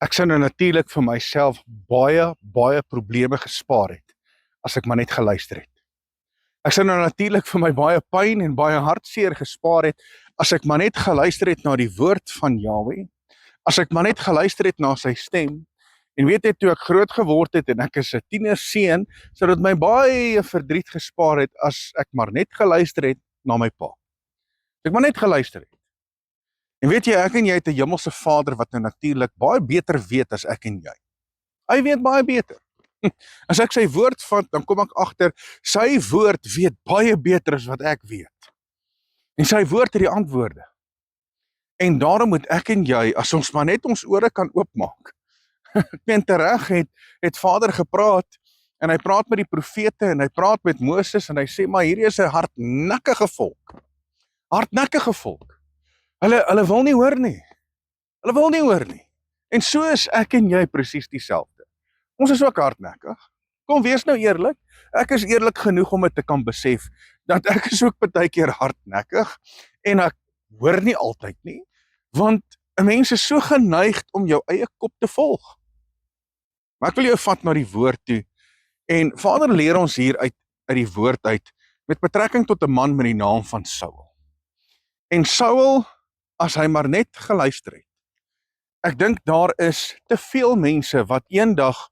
Ek sou nou natuurlik vir myself baie probleme gespaar het, as ek maar net geluister het. Ek sou nou natuurlik vir my baie pyn en baie hartseer gespaar het, as ek maar net geluister het na die woord van Yahweh, as ek maar net geluister het na sy stem, en weet jy, toe ek groot geword het en ek is 'n tienerseun, sou dit my baie verdriet gespaar het, as ek maar net geluister het na my pa. As ek maar net geluister het. En weet jy, ek en jy het 'n hemelse Vader wat nou natuurlik baie beter weet as ek en jy. Hy weet baie beter. As ek sy woord vat, dan kom ek agter, sy woord weet baie beter as wat ek weet. En sy woord het die antwoorde. En daarom moet ek en jy, as ons maar net ons ore kan oopmaak. Ek meen tereg het Vader gepraat, en hy praat met die profete, en hy praat met Moses, en hy sê, maar hierdie is 'n hardnekkige volk. Hardnekkige volk. Hulle wil nie hoor nie. Hulle wil nie hoor nie. En so is ek en jy presies dieselfde. Ons is ook hardnekkig. Kom, wees nou eerlik. Ek is eerlik genoeg om dit te kan besef, dat ek is ook baie keer hardnekkig, en ek hoor nie altyd nie, want 'n mens is so geneig om jou eie kop te volg. Maar ek wil jou vat na die woord toe, en Vader leer ons hier uit die woord uit, met betrekking tot 'n man met die naam van Saul. En Saul, as hy maar net geluister het. Ek dink daar is te veel mense wat eendag,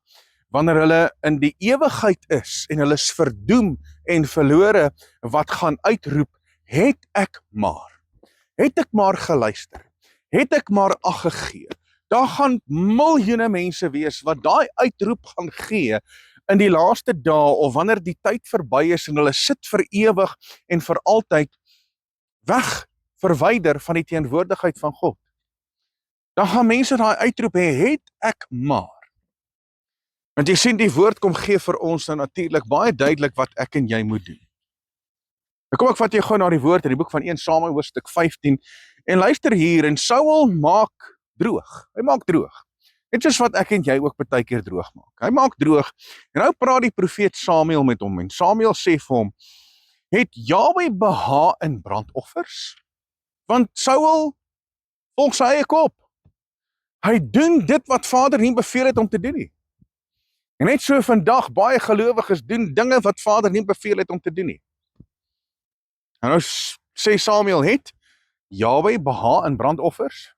wanneer hulle in die ewigheid is, en hulle is verdoem en verlore, wat gaan uitroep, het ek maar geluister, het ek maar ag gegee. Daar gaan miljoene mense wees, wat daai uitroep gaan gee, in die laaste dae, of wanneer die tyd verby is, en hulle sit vir ewig, en vir altyd, verwyder van die teenwoordigheid van God. Dan gaan mense daai uitroep hê, het ek maar. Want jy sien, die woord kom gee vir ons nou natuurlik baie duidelik wat ek en jy moet doen. Kom ek vat jy gou na die woord in die boek van 1 Samuel hoofstuk 15, en luister hier, en Saul maak droog. Hy maak droog. Net soos wat ek en jy ook baie keer droog maak. Hy maak droog, en nou praat die profeet Samuel met hom, en Samuel sê vir hom, het Yahweh behaag in brandoffers? Want Saul volg sy eie kop. Hy doen dit wat Vader nie beveel het om te doen nie. En net so vandag, baie gelowiges doen dinge wat Vader nie beveel het om te doen nie. En nou sê Samuel, het Yahweh behaag in brandoffers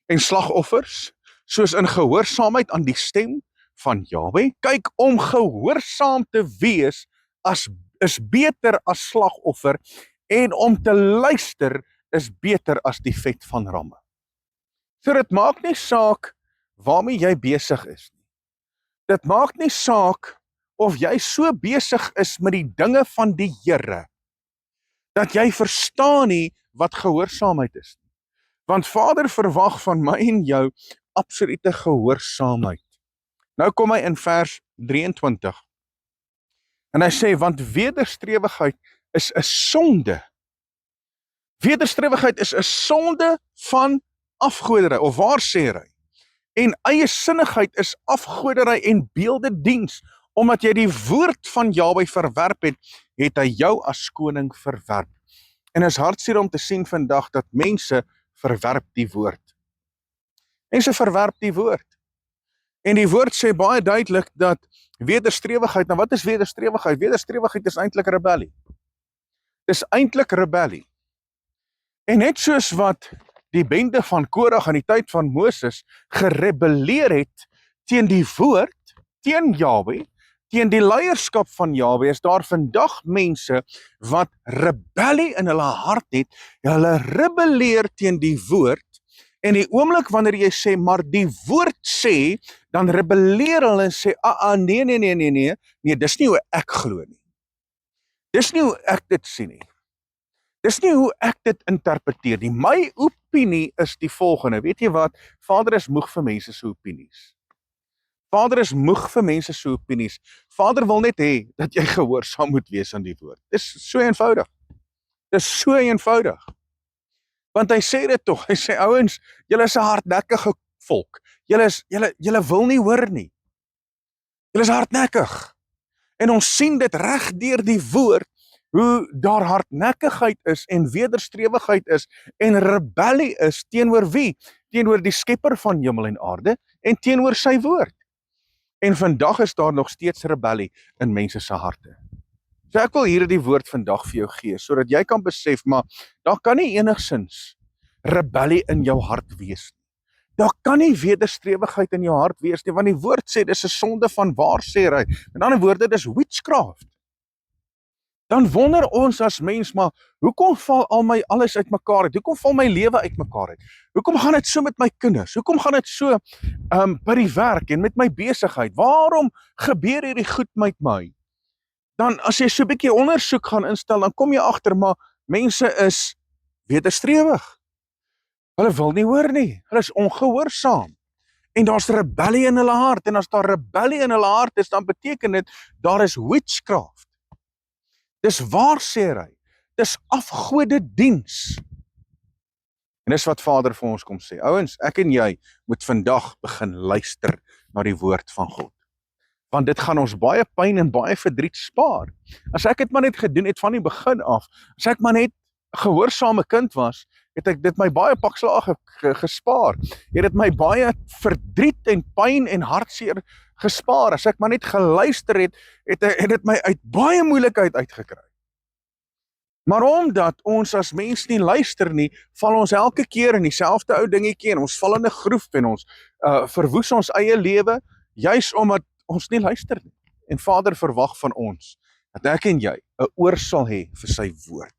en slagoffers, soos in gehoorsaamheid aan die stem van Yahweh? Kyk, om gehoorsaam te wees is beter as slagoffer, en om te luister is beter as die vet van ramme. So dit maak nie saak waarmee jy besig is nie. Dit maak nie saak of jy so besig is met die dinge van die Here, dat jy verstaan nie wat gehoorsaamheid is nie. Want Vader verwag van my en jou absolute gehoorsaamheid. Nou kom hy in vers 23. En hy sê, want wederstrewigheid is 'n sonde. Wederstrewigheid is 'n sonde van afgoderry, of waar sê hy? En eie sinnigheid is afgoderry en beeldediens, omdat jy die woord van Yahweh verwerp het hy jou as koning verwerp. En is hartseer om te sien vandag dat mense verwerp die woord. Mense verwerp die woord. En die woord sê baie duidelik dat wederstrewigheid, nou wat is wederstrewigheid? Wederstrewigheid is eintlik rebellie. Dis eintlik rebellie. En net soos wat die bende van Korag in die tyd van Moses gerebelleer het teen die woord, teen Yahweh, teen die leierskap van Yahweh, is daar vandag mense wat rebellie in hulle hart het, hulle rebelleer teen die woord, en die oomblik wanneer jy sê, maar die woord sê, dan rebelleer hulle en sê, nee, dis nie hoe ek glo nie. Dis nie hoe ek dit sien nie. Dis nie hoe ek dit interpreteer nie. My opinie is die volgende. Weet jy wat? Vader is moeg vir mense se opinies. Vader is moeg vir mense se opinies. Vader wil net hê dat jy gehoorsaam moet wees aan die woord. Dis so eenvoudig. Dis so eenvoudig. Want hy sê dit tog. Hy sê, ouens, julle is 'n hardnekkige volk. Julle wil nie hoor nie. Julle is hardnekkig. En ons sien dit reg deur die woord, hoe daar hardnekkigheid is en wederstrewigheid is en rebellie is teenoor wie? teenoor die skepper van hemel en aarde en teenoor sy woord. En vandag is daar nog steeds rebellie in mense se harte. So ek wil hierdie woord vandag vir jou gee, sodat jy kan besef, maar daar kan nie enigsins rebellie in jou hart wees nie. Daar kan nie wederstrewigheid in jou hart wees nie, want die woord sê dis 'n sonde van waarsêry. Met ander woorde, dis witchcraft. Dan wonder ons as mens, maar hoekom val alles uitmekaar uit? Hoekom val my lewe uitmekaar uit? Hoekom gaan dit so met my kinders? Hoekom gaan dit so by die werk en met my besigheid? Waarom gebeur hierdie goed met my? Dan as jy so 'n bietjie ondersoek gaan instel, dan kom jy agter, maar mense is wederstrewig. Hulle wil nie hoor nie. Hulle is ongehoorsaam. En daar's rebellie in hulle hart. En as daar rebellie in hulle hart is, dan beteken dit daar is witchcraft. Dis waarsêry. Dis afgodediens. En dis wat Vader vir ons kom sê. Ouens, ek en jy moet vandag begin luister na die woord van God. Want dit gaan ons baie pyn en baie verdriet spaar. As ek dit maar net gedoen het van die begin af, as ek maar net 'n gehoorsame kind was, het ek dit my baie pakslae gespaar. Het dit my baie verdriet en pyn en hartseer gespaar. As ek maar net geluister het, het dit my uit baie moeilikheid uitgekry. Maar omdat ons as mens nie luister nie, val ons elke keer in dieselfde ou dingetjie en ons val in 'n groef en ons verwoes ons eie lewe, juis omdat ons nie luister nie. En Vader verwag van ons dat ek en jy 'n oor sal hê vir sy woord.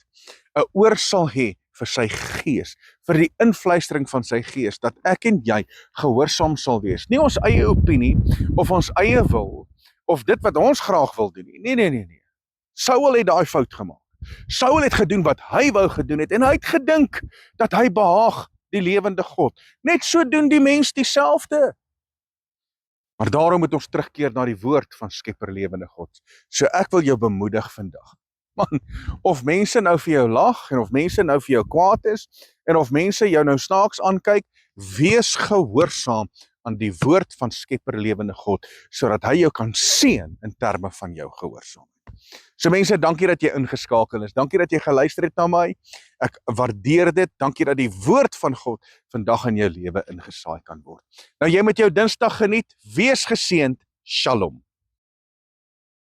'n Oor sal hê vir sy gees, vir die invluistering van sy gees, dat ek en jy gehoorsaam sal wees. Nie ons eie opinie, of ons eie wil, of dit wat ons graag wil doen nie. Nee. Saul het daai fout gemaak. Saul het gedoen wat hy wou gedoen het, en hy het gedink dat hy behaag die lewende God. Net so doen die mens dieselfde. Maar daarom moet ons terugkeer na die woord van Skepper lewende God. So ek wil jou bemoedig vandag. Man, of mense nou vir jou lag, en of mense nou vir jou kwaad is, en of mense jou nou snaaks aankyk, wees gehoorsaam aan die woord van Skepper lewende God, sodat hy jou kan seën in terme van jou gehoorsaamheid. So mense, dankie dat jy ingeskakel is, dankie dat jy geluister het na my, ek waardeer dit, dankie dat die woord van God vandag in jou lewe ingesaai kan word. Nou jy moet jou Dinsdag geniet, wees geseënd, Shalom.